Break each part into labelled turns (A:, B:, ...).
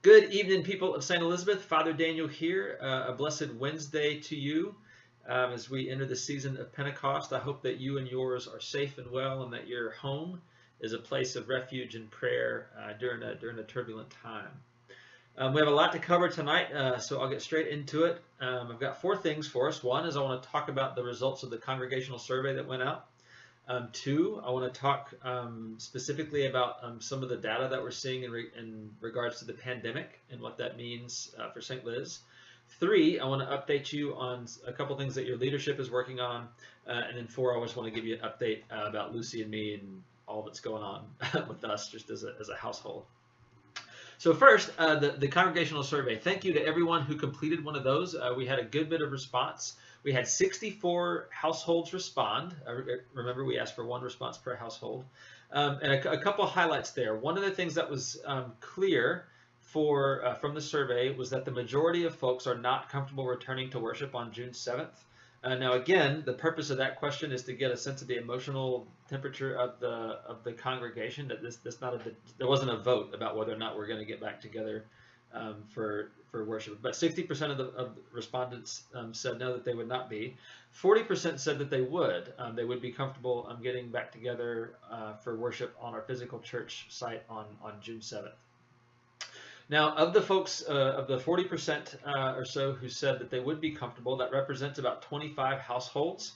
A: Good evening, people of St. Elizabeth. Father Daniel here. A blessed Wednesday to you as we enter the season of Pentecost. I hope that you and yours are safe and well, and that your home is a place of refuge and prayer during a turbulent time. We have a lot to cover tonight, so I'll get straight into it. I've got four things for us. One is I want to talk about the results of the congregational survey that went out. Two, I want to talk specifically about some of the data that we're seeing in regards to the pandemic and what that means for St. Liz. Three, I want to update you on a couple things that your leadership is working on. And then four, I just want to give you an update about Lucy and me and all that's going on with us just as a household. So first, the congregational survey. Thank you to everyone who completed one of those. We had a good bit of response. We had 64 households respond. Remember, we asked for one response per household. And a couple of highlights there. One of the things that was clear from the survey was that the majority of folks are not comfortable returning to worship on June 7th. Now, again, the purpose of that question is to get a sense of the emotional temperature of the congregation. That there wasn't a vote about whether or not we're going to get back together for worship. But 60% of the respondents said no, that they would not be. 40% said that they would. They would be comfortable getting back together for worship on our physical church site on June 7th. Now, of the folks, of the 40% or so who said that they would be comfortable, that represents about 25 households.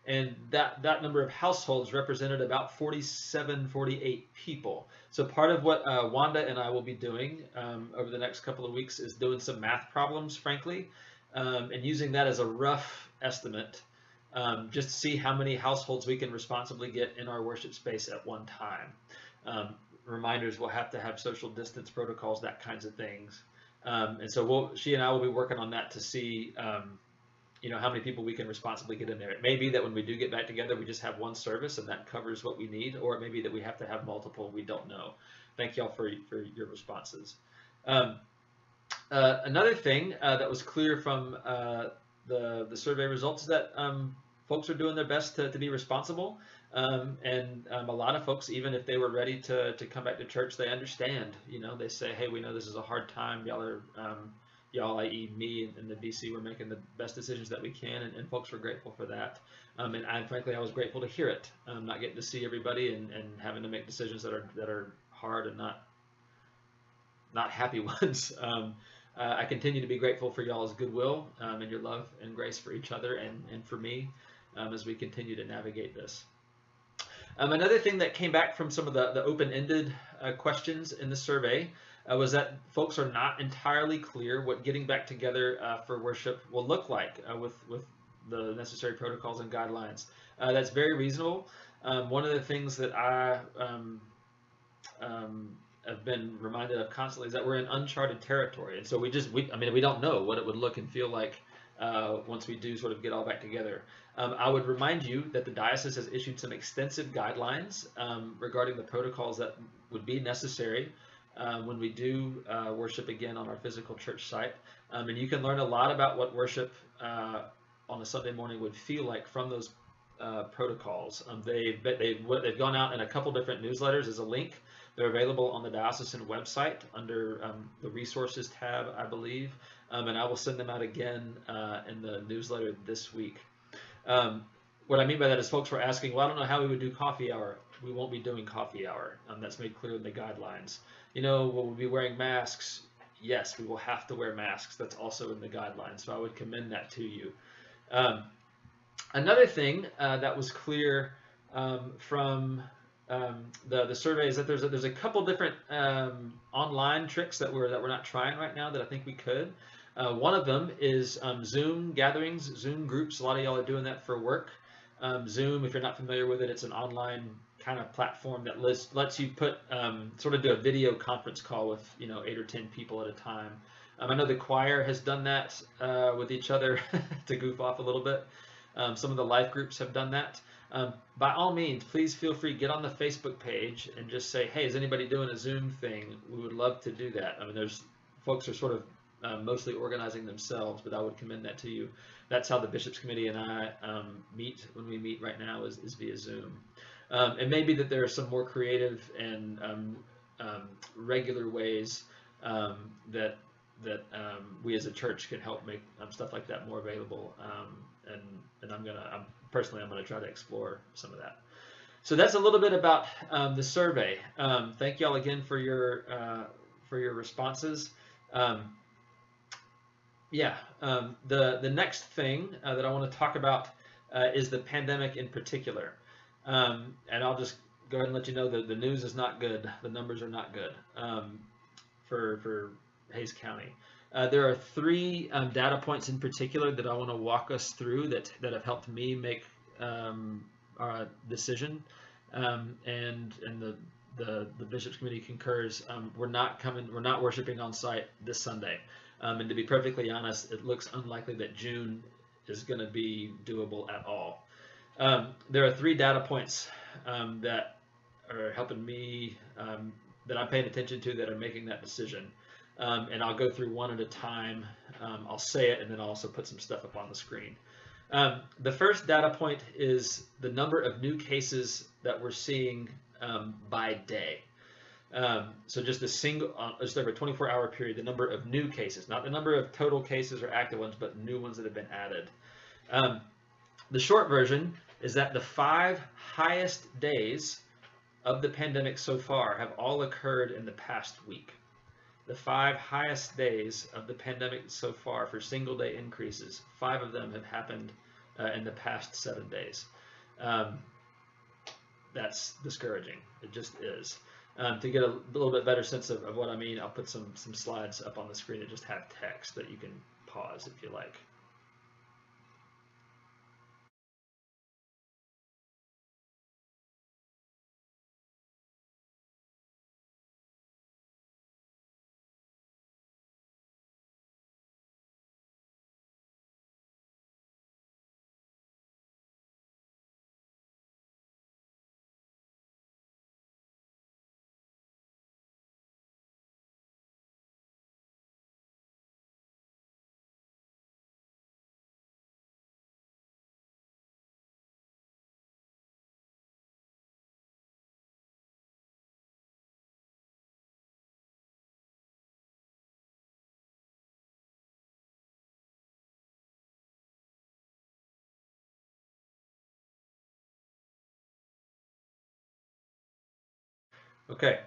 A: And that number of households represented about 47, 48 people. So part of what Wanda and I will be doing over the next couple of weeks is doing some math problems, frankly, and using that as a rough estimate just to see how many households we can responsibly get in our worship space at one time. Reminders, we'll have to have social distance protocols, that kinds of things. And so she and I will be working on that to see how many people we can responsibly get in there. It may be that when we do get back together, we just have one service and that covers what we need, or it may be that we have to have multiple. We don't know. Thank y'all for your responses. Another thing that was clear from the survey results is that folks are doing their best to be responsible. And a lot of folks, even if they were ready to come back to church, they understand. They say, hey, we know this is a hard time. Y'all, i.e. me and the BC, we're making the best decisions that we can, and folks were grateful for that. And frankly, I was grateful to hear it. Not getting to see everybody and having to make decisions that are hard and not happy ones. I continue to be grateful for y'all's goodwill and your love and grace for each other and for me as we continue to navigate this. Another thing that came back from some of the open-ended questions in the survey was that folks are not entirely clear what getting back together for worship will look like with the necessary protocols and guidelines. That's very reasonable. One of the things that I have been reminded of constantly is that we're in uncharted territory, and so we don't know what it would look and feel like once we do sort of get all back together. I would remind you that the diocese has issued some extensive guidelines regarding the protocols that would be necessary when we do worship again on our physical church site. And you can learn a lot about what worship on a Sunday morning would feel like from those protocols. They've gone out in a couple different newsletters as a link. They're available on the diocesan website under the resources tab, I believe. And I will send them out again in the newsletter this week. What I mean by that is folks were asking, well, I don't know how we would do coffee hour. We won't be doing coffee hour. That's made clear in the guidelines. Will we be wearing masks? Yes, we will have to wear masks. That's also in the guidelines. So I would commend that to you. Another thing that was clear from the survey is that there's a couple different online tricks that we're not trying right now that I think we could. One of them is Zoom gatherings, Zoom groups. A lot of y'all are doing that for work. Zoom, if you're not familiar with it, it's an online kind of platform that lets you do a video conference call with 8 or 10 people at a time. I know the choir has done that with each other to goof off a little bit. Some of the life groups have done that. By all means, please feel free, get on the Facebook page and just say, hey, is anybody doing a Zoom thing? We would love to do that. There's folks are sort of mostly organizing themselves, but I would commend that to you. That's how the Bishops Committee and I meet when we meet right now is via Zoom. It may be that there are some more creative and regular ways that we as a church can help make stuff like that more available. And I'm gonna try to explore some of that. So that's a little bit about the survey. Thank y'all again for your responses. Um, the next thing that I want to talk about is the pandemic in particular. And I'll just go ahead and let you know that the news is not good. The numbers are not good for Hays County. There are three data points in particular that I want to walk us through that have helped me make our decision, and the bishops committee concurs. We're not worshiping on site this Sunday. And to be perfectly honest, it looks unlikely that June is going to be doable at all. There are three data points that are helping me, that I'm paying attention to, that are making that decision. And I'll go through one at a time. I'll say it, and then I'll also put some stuff up on the screen. The first data point is the number of new cases that we're seeing by day. So just just over a 24-hour period, the number of new cases, not the number of total cases or active ones, but new ones that have been added. The short version is that the 5 highest days of the pandemic so far have all occurred in the past week. The 5 highest days of the pandemic so far for single day increases, 5 of them have happened in the past 7 days. That's discouraging. It just is. To get a little bit better sense of what I mean, I'll put some slides up on the screen that just have text that you can pause if you like. Okay.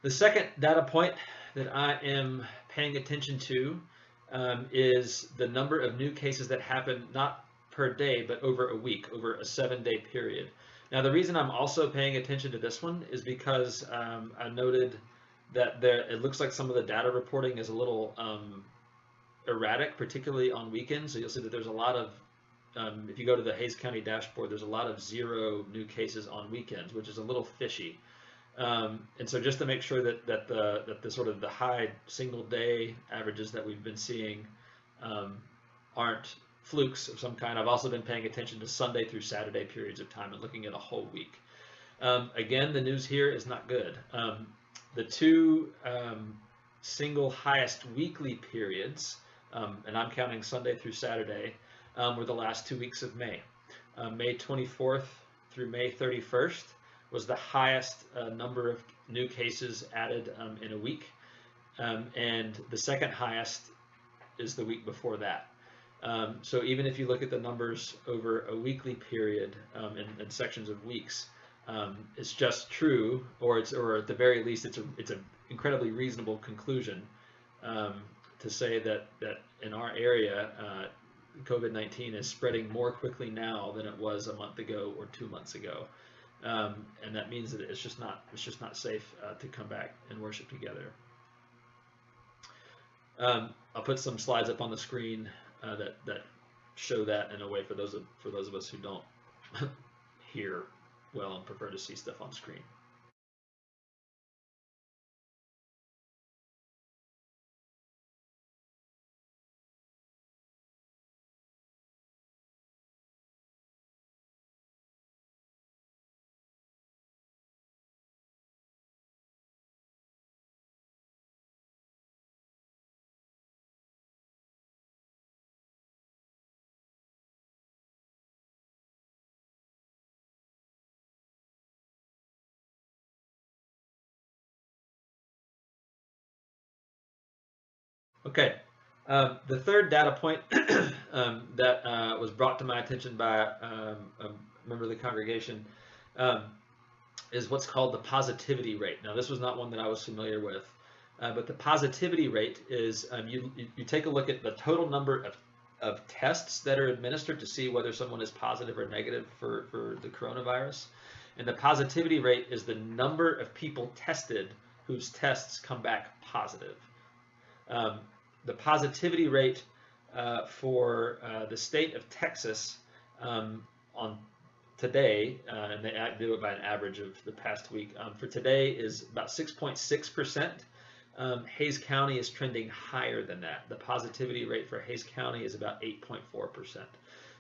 A: The second data point that I am paying attention to is the number of new cases that happen not per day, but over a week, over a 7-day period. Now, the reason I'm also paying attention to this one is because I noted that it looks like some of the data reporting is a little erratic, particularly on weekends. So you'll see that there's a lot of, if you go to the Hays County dashboard, there's a lot of 0 new cases on weekends, which is a little fishy. And so just to make sure that the sort of the high single day averages that we've been seeing aren't flukes of some kind, I've also been paying attention to Sunday through Saturday periods of time and looking at a whole week. Again, the news here is not good. The 2 single highest weekly periods, and I'm counting Sunday through Saturday, were the last 2 weeks of May. May 24th through May 31st was the highest number of new cases added in a week, and the second highest is the week before that. So even if you look at the numbers over a weekly period in sections of weeks, it's just true, or at the very least, it's an incredibly reasonable conclusion to say that in our area, COVID-19 is spreading more quickly now than it was a month ago or 2 months ago. And that means that it's just not safe to come back and worship together. I'll put some slides up on the screen that show that in a way for those of us who don't hear well and prefer to see stuff on screen. Okay. The third data point that was brought to my attention by a member of the congregation um, is what's called the positivity rate. Now, this was not one that I was familiar with, but the positivity rate is you take a look at the total number of tests that are administered to see whether someone is positive or negative for the coronavirus. And the positivity rate is the number of people tested whose tests come back positive. Um, the positivity rate for the state of Texas on today, and they do it by an average of the past week, for today is about 6.6%. Hays County is trending higher than that. The positivity rate for Hays County is about 8.4%.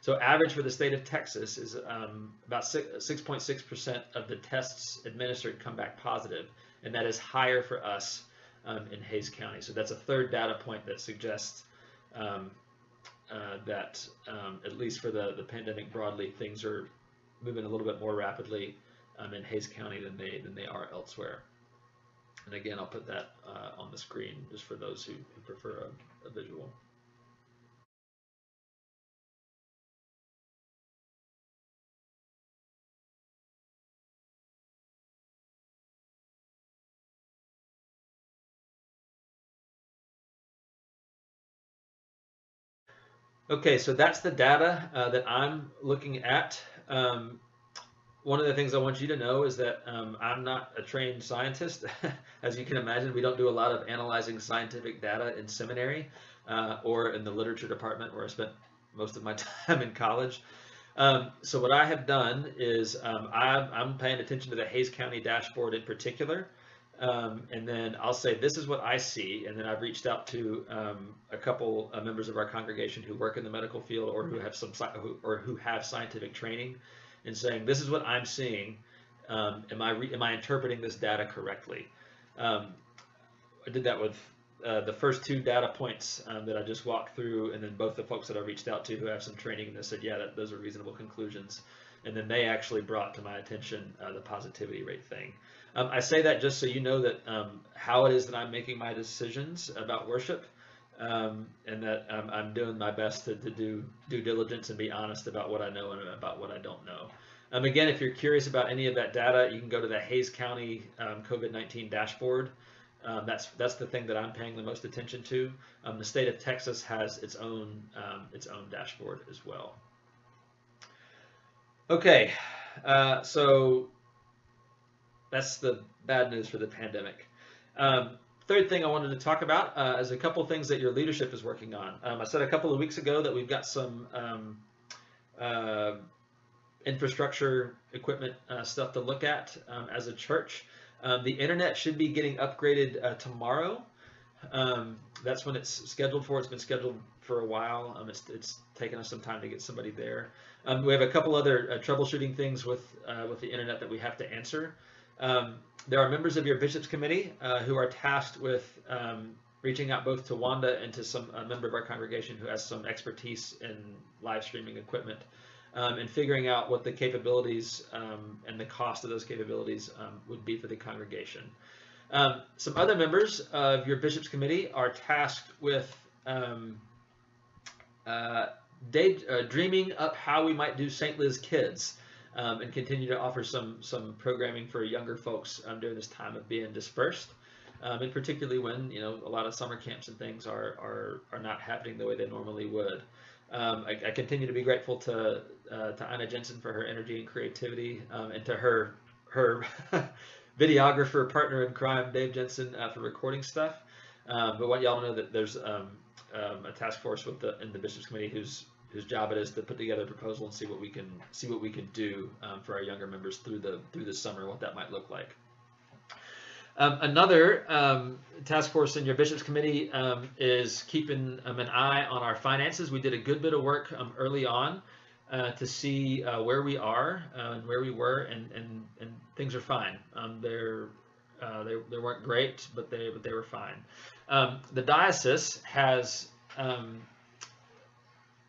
A: So average for the state of Texas is about 6.6% of the tests administered come back positive, and that is higher for us in Hays County. So that's a third data point that suggests that at least for the pandemic broadly, things are moving a little bit more rapidly in Hays County than they are elsewhere. And again, I'll put that on the screen just for those who prefer a visual. Okay, so that's the data that I'm looking at. One of the things I want you to know is that I'm not a trained scientist. As you can imagine, we don't do a lot of analyzing scientific data in seminary or in the literature department where I spent most of my time in college. So what I have done is I'm paying attention to the Hays County dashboard in particular. And then I'll say, this is what I see. And then I've reached out to a couple members of our congregation who work in the medical field or who have scientific training, and saying, this is what I'm seeing. Am I interpreting this data correctly? I did that with the first two data points that I just walked through, and then both the folks that I reached out to who have some training, and they said, yeah, those are reasonable conclusions. And then they actually brought to my attention the positivity rate thing. I say that just so you know that how it is that I'm making my decisions about worship, and that I'm doing my best to do due diligence and be honest about what I know and about what I don't know. Again, if you're curious about any of that data, you can go to the Hays County COVID-19 dashboard. That's the thing that I'm paying the most attention to. The state of Texas has its own dashboard as well. Okay, so that's the bad news for the pandemic. Third thing I wanted to talk about is a couple things that your leadership is working on. I said a couple of weeks ago that we've got some infrastructure equipment stuff to look at as a church. The internet should be getting upgraded tomorrow. That's when it's scheduled for. It's been scheduled for a while. It's taken us some time to get somebody there. We have a couple other troubleshooting things with the internet that we have to answer. There are members of your bishops committee who are tasked with reaching out both to Wanda and to a member of our congregation who has some expertise in live streaming equipment, and figuring out what the capabilities and the cost of those capabilities would be for the congregation. Some other members of your bishops committee are tasked with dreaming up how we might do St. Liz Kids and continue to offer some programming for younger folks during this time of being dispersed, and particularly when a lot of summer camps and things are not happening the way they normally would. I continue to be grateful to Anna Jensen for her energy and creativity, and to her videographer partner in crime, Dave Jensen, for recording stuff. But want y'all to know that there's a task force in the bishops committee whose job it is to put together a proposal and see what we can do for our younger members through the summer, what that might look like. Another task force in your bishops committee is keeping an eye on our finances. We did a good bit of work early on to see where we are and where we were, and things are fine. They weren't great, but they were fine. The diocese has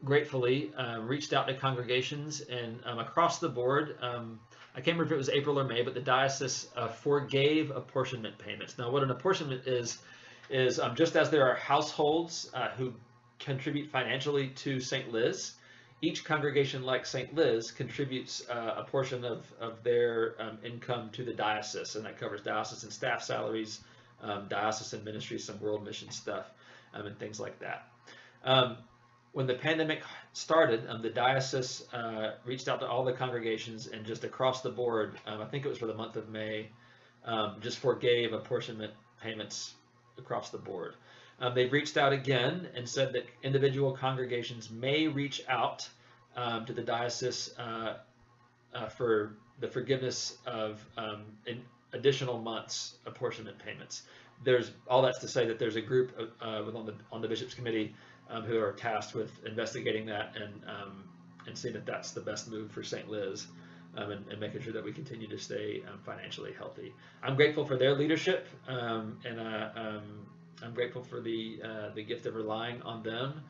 A: gratefully reached out to congregations and across the board. I can't remember if it was April or May, but the diocese forgave apportionment payments. Now, what an apportionment is is just as there are households who contribute financially to St. Liz, each congregation like St. Liz contributes a portion of their income to the diocese, and that covers diocesan staff salaries, diocesan ministry, some world mission stuff, and things like that. When the pandemic started, the diocese reached out to all the congregations and just across the board, I think it was for the month of May, just forgave apportionment payments across the board. They've reached out again and said that individual congregations may reach out to the diocese for the forgiveness of additional months apportionment payments. There's all that's to say that there's a group on the bishop's committee who are tasked with investigating that and seeing if that's the best move for St. Liz, and making sure that we continue to stay financially healthy. I'm grateful for their leadership, and I'm grateful for the gift of relying on them,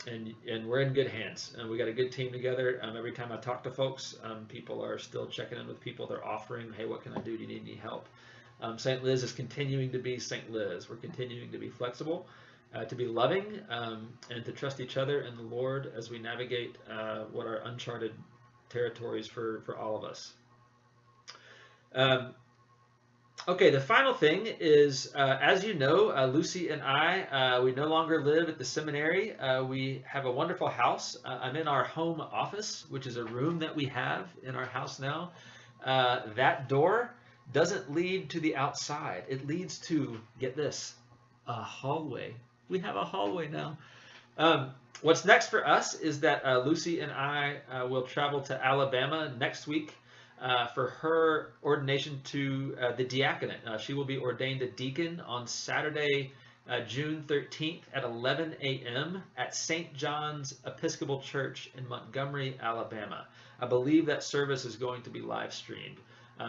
A: and we're in good hands. We got a good team together. Every time I talk to folks, people are still checking in with people. They're offering, hey, what can I do? Do you need any help? St. Liz is continuing to be St. Liz. We're continuing to be flexible, to be loving, and to trust each other and the Lord as we navigate what are uncharted territories for all of us. Okay, the final thing is, as you know, Lucy and I, we no longer live at the seminary. We have a wonderful house. I'm in our home office, which is a room that we have in our house now. That door doesn't lead to the outside. It leads to, get this, a hallway. We have a hallway now. What's next for us is that Lucy and I will travel to Alabama next week for her ordination to the diaconate. She will be ordained a deacon on Saturday, June 13th at 11 a.m. at St. John's Episcopal Church in Montgomery, Alabama. I believe that service is going to be live streamed.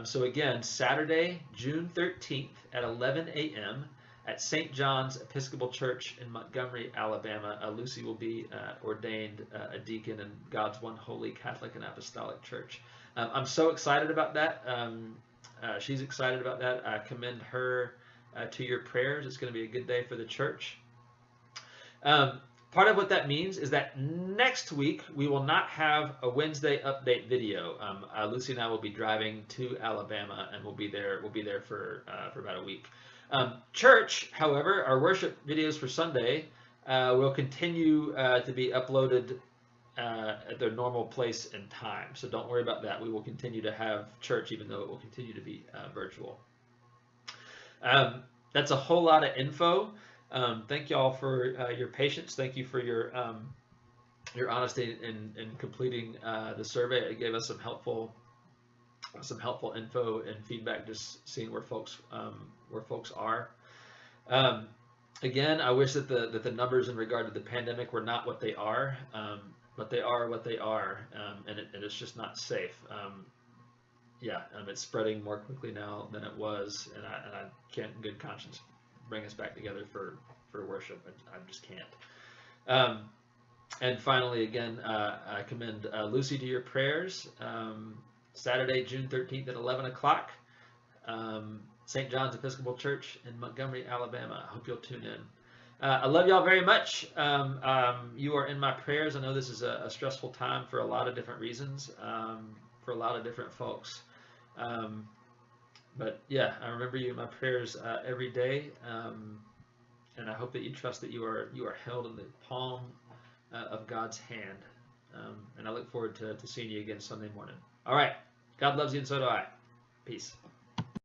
A: So again, Saturday, June 13th at 11 a.m. at St. John's Episcopal Church in Montgomery, Alabama. Lucy will be ordained a deacon in God's one holy Catholic and Apostolic Church. I'm so excited about that. She's excited about that. I commend her to your prayers. It's going to be a good day for the church. Part of what that means is that next week we will not have a Wednesday update video. Lucy and I will be driving to Alabama, and we'll be there for about a week. Church, however, our worship videos for Sunday will continue to be uploaded at their normal place and time. So don't worry about that. We will continue to have church, even though it will continue to be virtual. That's a whole lot of info. Thank y'all for your patience. Thank you for your honesty in completing the survey. It gave us some helpful info and feedback, just seeing where folks are. Again, I wish that the numbers in regard to the pandemic were not what they are, but they are what they are, and it's just not safe. It's spreading more quickly now than it was, and I can't in good conscience bring us back together for worship. I just can't. And finally, again, I commend Lucy to your prayers. Saturday, June 13th at 11 o'clock, St. John's Episcopal Church in Montgomery, Alabama. I hope you'll tune in. I love y'all very much. You are in my prayers. I know this is a stressful time for a lot of different reasons, for a lot of different folks. But yeah, I remember you in my prayers every day, and I hope that you trust that you are held in the palm of God's hand. And I look forward to seeing you again Sunday morning. All right. God loves you, and so do I. Peace.